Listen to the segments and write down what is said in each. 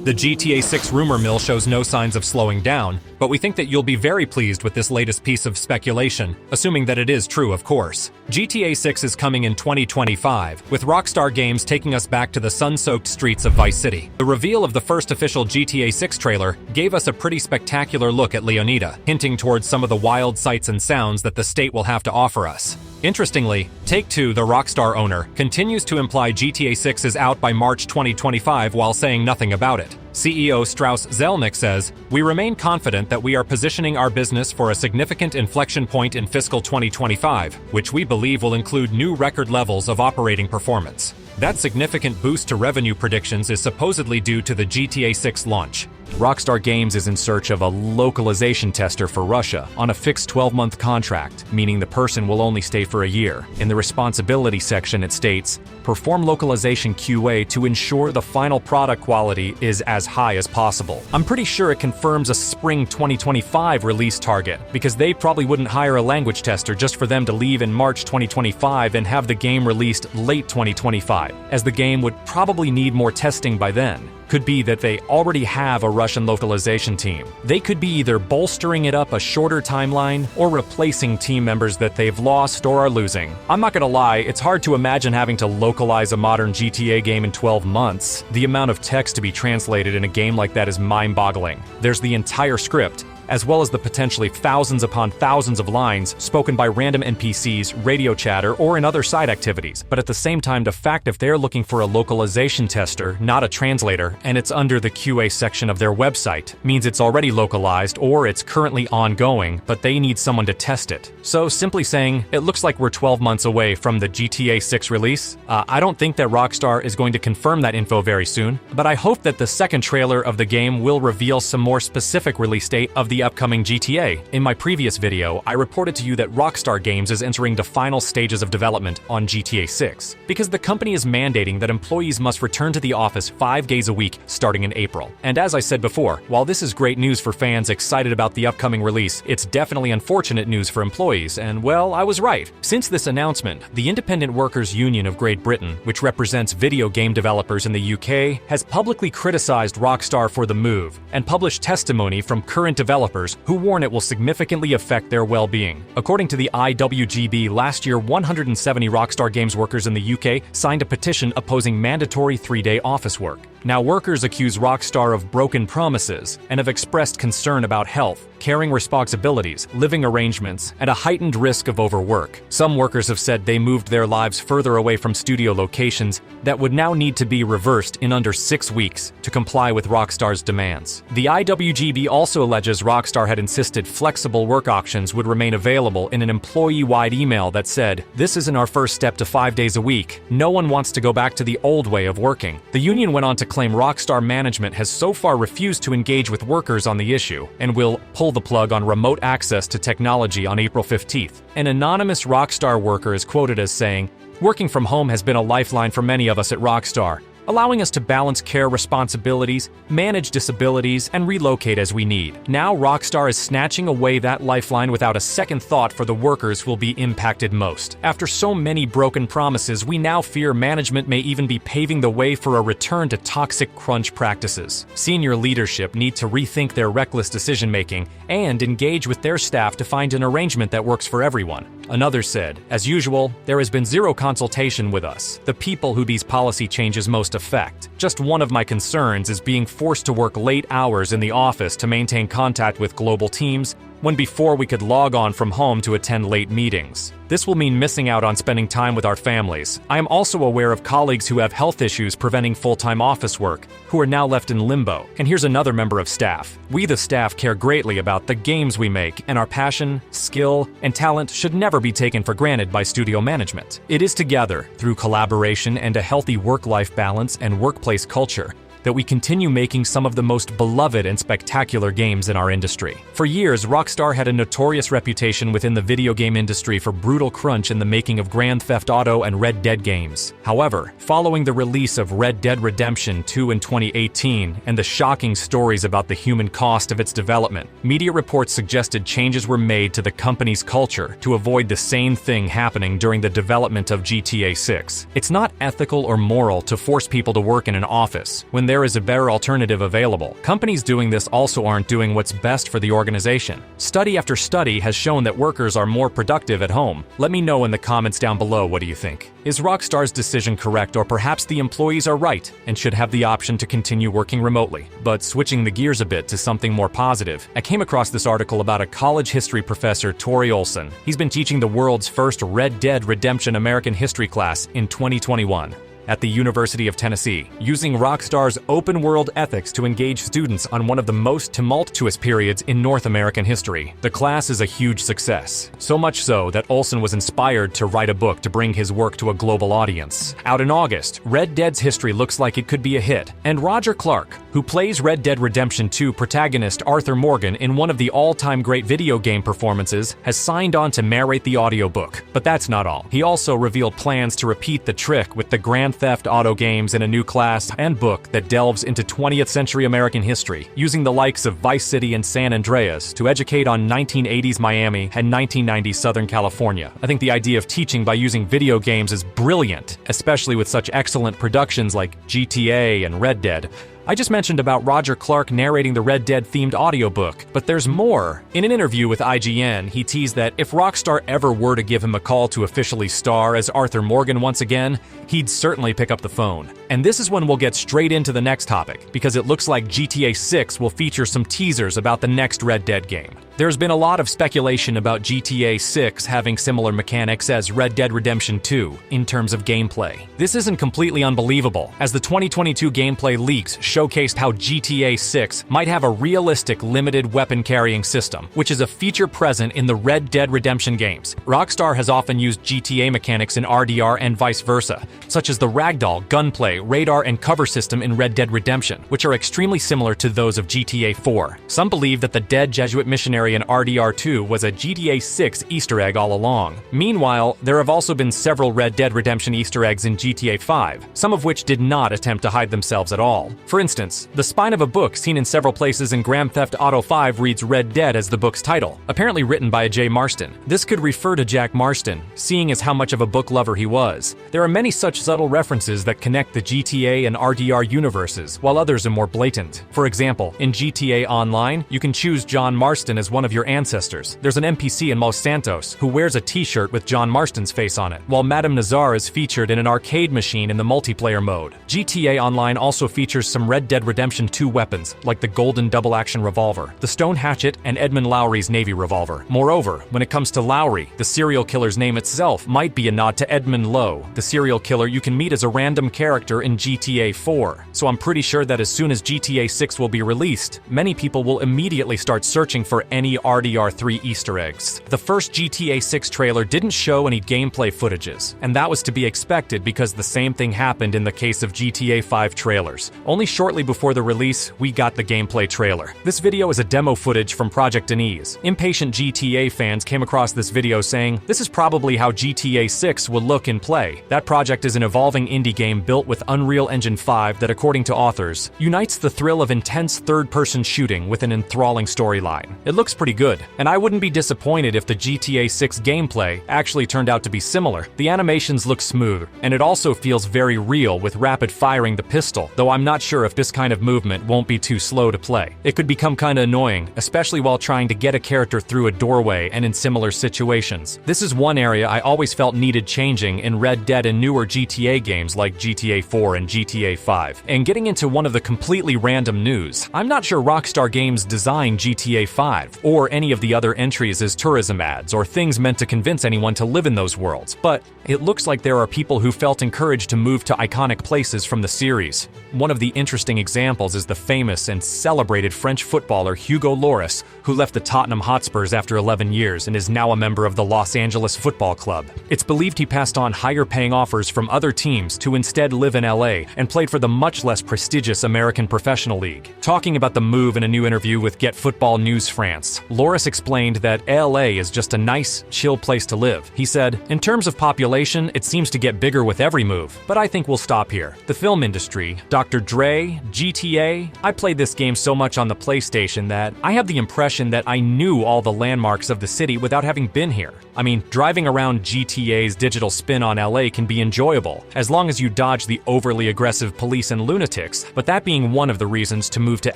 The GTA 6 rumor mill shows no signs of slowing down, but we think that you'll be very pleased with this latest piece of speculation, assuming that it is true, of course. GTA 6 is coming in 2025, with Rockstar Games taking us back to the sun-soaked streets of Vice City. The reveal of the first official GTA 6 trailer gave us a pretty spectacular look at Leonida, hinting towards some of the wild sights and sounds that the state will have to offer us. Interestingly, Take-Two, the Rockstar owner, continues to imply GTA 6 is out by March 2025 while saying nothing about it. CEO Strauss Zelnick says, "We remain confident that we are positioning our business for a significant inflection point in fiscal 2025, which we believe will include new record levels of operating performance." That significant boost to revenue predictions is supposedly due to the GTA 6 launch. Rockstar Games is in search of a localization tester for Russia on a fixed 12-month contract, meaning the person will only stay for a year. In the responsibility section, it states, "Perform localization QA to ensure the final product quality is as high as possible." I'm pretty sure it confirms a spring 2025 release target, because they probably wouldn't hire a language tester just for them to leave in March 2025 and have the game released late 2025, as the game would probably need more testing by then. Could be that they already have a Russian localization team. They could be either bolstering it up a shorter timeline or replacing team members that they've lost or are losing. I'm not gonna lie, it's hard to imagine having to localize a modern GTA game in 12 months. The amount of text to be translated in a game like that is mind-boggling. There's the entire script, as well as the potentially thousands upon thousands of lines spoken by random NPCs, radio chatter, or in other side activities. But at the same time, the fact if they're looking for a localization tester, not a translator, and it's under the QA section of their website, means it's already localized or it's currently ongoing, but they need someone to test it. So simply saying, it looks like we're 12 months away from the GTA 6 release. I don't think that Rockstar is going to confirm that info very soon, but I hope that the second trailer of the game will reveal some more specific release date of the upcoming GTA. In my previous video, I reported to you that Rockstar Games is entering the final stages of development on GTA 6, because the company is mandating that employees must return to the office 5 days a week starting in April. And as I said before, while this is great news for fans excited about the upcoming release, it's definitely unfortunate news for employees, and well, I was right. Since this announcement, the Independent Workers' Union of Great Britain, which represents video game developers in the UK, has publicly criticized Rockstar for the move, and published testimony from current developers who warn it will significantly affect their well-being. According to the IWGB, last year 170 Rockstar Games workers in the UK signed a petition opposing mandatory 3-day office work. Now, workers accuse Rockstar of broken promises and have expressed concern about health, caring responsibilities, living arrangements, and a heightened risk of overwork. Some workers have said they moved their lives further away from studio locations that would now need to be reversed in under 6 weeks to comply with Rockstar's demands. The IWGB also alleges Rockstar had insisted flexible work options would remain available in an employee-wide email that said, "This isn't our first step to 5 days a week. No one wants to go back to the old way of working." The union went on to claim Rockstar management has so far refused to engage with workers on the issue and will pull the plug on remote access to technology on April 15th. An anonymous Rockstar worker is quoted as saying, "Working from home has been a lifeline for many of us at Rockstar, allowing us to balance care responsibilities, manage disabilities, and relocate as we need. Now Rockstar is snatching away that lifeline without a second thought for the workers who will be impacted most. After so many broken promises, we now fear management may even be paving the way for a return to toxic crunch practices. Senior leadership need to rethink their reckless decision-making and engage with their staff to find an arrangement that works for everyone." Another said, "As usual, there has been zero consultation with us, the people who these policy changes most affect. Just one of my concerns is being forced to work late hours in the office to maintain contact with global teams, when before we could log on from home to attend late meetings. This will mean missing out on spending time with our families. I am also aware of colleagues who have health issues preventing full-time office work, who are now left in limbo." And here's another member of staff. "We the staff care greatly about the games we make, and our passion, skill, and talent should never be taken for granted by studio management. It is together, through collaboration and a healthy work-life balance and workplace culture, that we continue making some of the most beloved and spectacular games in our industry. For years, Rockstar had a notorious reputation within the video game industry for brutal crunch in the making of Grand Theft Auto and Red Dead games. However, following the release of Red Dead Redemption 2 in 2018 and the shocking stories about the human cost of its development, media reports suggested changes were made to the company's culture to avoid the same thing happening during the development of GTA 6. It's not ethical or moral to force people to work in an office when there is a better alternative available. Companies doing this also aren't doing what's best for the organization. Study after study has shown that workers are more productive at home. Let me know in the comments down below, what do you think? Is Rockstar's decision correct, or perhaps the employees are right and should have the option to continue working remotely? But switching the gears a bit to something more positive, I came across this article about a college history professor, Tori Olson. He's been teaching the world's first Red Dead Redemption American history class in 2021. At the University of Tennessee, using Rockstar's open-world ethics to engage students on one of the most tumultuous periods in North American history. The class is a huge success, so much so that Olson was inspired to write a book to bring his work to a global audience. Out in August, Red Dead's history looks like it could be a hit, and Roger Clark, who plays Red Dead Redemption 2 protagonist Arthur Morgan in one of the all-time great video game performances, has signed on to narrate the audiobook. But that's not all. He also revealed plans to repeat the trick with the Grand Theft Auto games in a new class and book that delves into 20th century American history, using the likes of Vice City and San Andreas to educate on 1980s Miami and 1990s Southern California. I think the idea of teaching by using video games is brilliant, especially with such excellent productions like GTA and Red Dead. I just mentioned about Roger Clark narrating the Red Dead-themed audiobook, but there's more. In an interview with IGN, he teased that if Rockstar ever were to give him a call to officially star as Arthur Morgan once again, he'd certainly pick up the phone. And this is when we'll get straight into the next topic, because it looks like GTA 6 will feature some teasers about the next Red Dead game. There's been a lot of speculation about GTA 6 having similar mechanics as Red Dead Redemption 2 in terms of gameplay. This isn't completely unbelievable, as the 2022 gameplay leaks showcased how GTA 6 might have a realistic limited weapon carrying system, which is a feature present in the Red Dead Redemption games. Rockstar has often used GTA mechanics in RDR and vice versa, such as the ragdoll, gunplay, radar, and cover system in Red Dead Redemption, which are extremely similar to those of GTA 4. Some believe that the dead Jesuit missionary in RDR 2 was a GTA 6 Easter egg all along. Meanwhile, there have also been several Red Dead Redemption Easter eggs in GTA 5, some of which did not attempt to hide themselves at all. For instance, the spine of a book seen in several places in Grand Theft Auto 5 reads Red Dead as the book's title, apparently written by a J. Marston. This could refer to Jack Marston, seeing as how much of a book lover he was. There are many such subtle references that connect the GTA and RDR universes, while others are more blatant. For example, in GTA Online, you can choose John Marston as one of your ancestors. There's an NPC in Los Santos who wears a t-shirt with John Marston's face on it, while Madame Nazar is featured in an arcade machine in the multiplayer mode. GTA Online also features some Red Dead Redemption 2 weapons, like the golden double-action revolver, the stone hatchet, and Edmund Lowry's Navy revolver. Moreover, when it comes to Lowry, the serial killer's name itself might be a nod to Edmund Lowe, the serial killer you can meet as a random character in GTA 4. So I'm pretty sure that as soon as GTA 6 will be released, many people will immediately start searching for any RDR 3 Easter eggs. The first GTA 6 trailer didn't show any gameplay footages, and that was to be expected because the same thing happened in the case of GTA 5 trailers. Only shortly before the release, we got the gameplay trailer. This video is a demo footage from Project Denise. Impatient GTA fans came across this video saying, "This is probably how GTA 6 will look in play." That project is an evolving indie game built with Unreal Engine 5 that, according to authors, unites the thrill of intense third-person shooting with an enthralling storyline. It looks pretty good, and I wouldn't be disappointed if the GTA 6 gameplay actually turned out to be similar. The animations look smooth, and it also feels very real with rapid firing the pistol, though I'm not sure if this kind of movement won't be too slow to play. It could become kinda annoying, especially while trying to get a character through a doorway and in similar situations. This is one area I always felt needed changing in Red Dead and newer GTA games like GTA 4 and GTA 5. And getting into one of the completely random news, I'm not sure Rockstar Games designed GTA 5, or any of the other entries as tourism ads or things meant to convince anyone to live in those worlds, but it looks like there are people who felt encouraged to move to iconic places from the series. One of the interesting examples is the famous and celebrated French footballer Hugo Lloris, who left the Tottenham Hotspurs after 11 years and is now a member of the Los Angeles Football Club. It's believed he passed on higher-paying offers from other teams to instead live in LA and played for the much less prestigious American Professional League. Talking about the move in a new interview with Get Football News France, this, Loris explained that LA is just a nice, chill place to live. He said, "In terms of population, it seems to get bigger with every move, but I think we'll stop here. The film industry, Dr. Dre, GTA, I played this game so much on the PlayStation that I have the impression that I knew all the landmarks of the city without having been here. I mean, driving around GTA's digital spin on LA can be enjoyable, as long as you dodge the overly aggressive police and lunatics, but that being one of the reasons to move to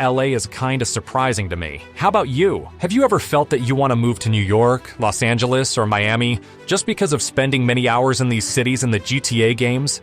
LA is kinda surprising to me. How about you? Have you ever felt that you want to move to New York, Los Angeles, or Miami just because of spending many hours in these cities in the GTA games?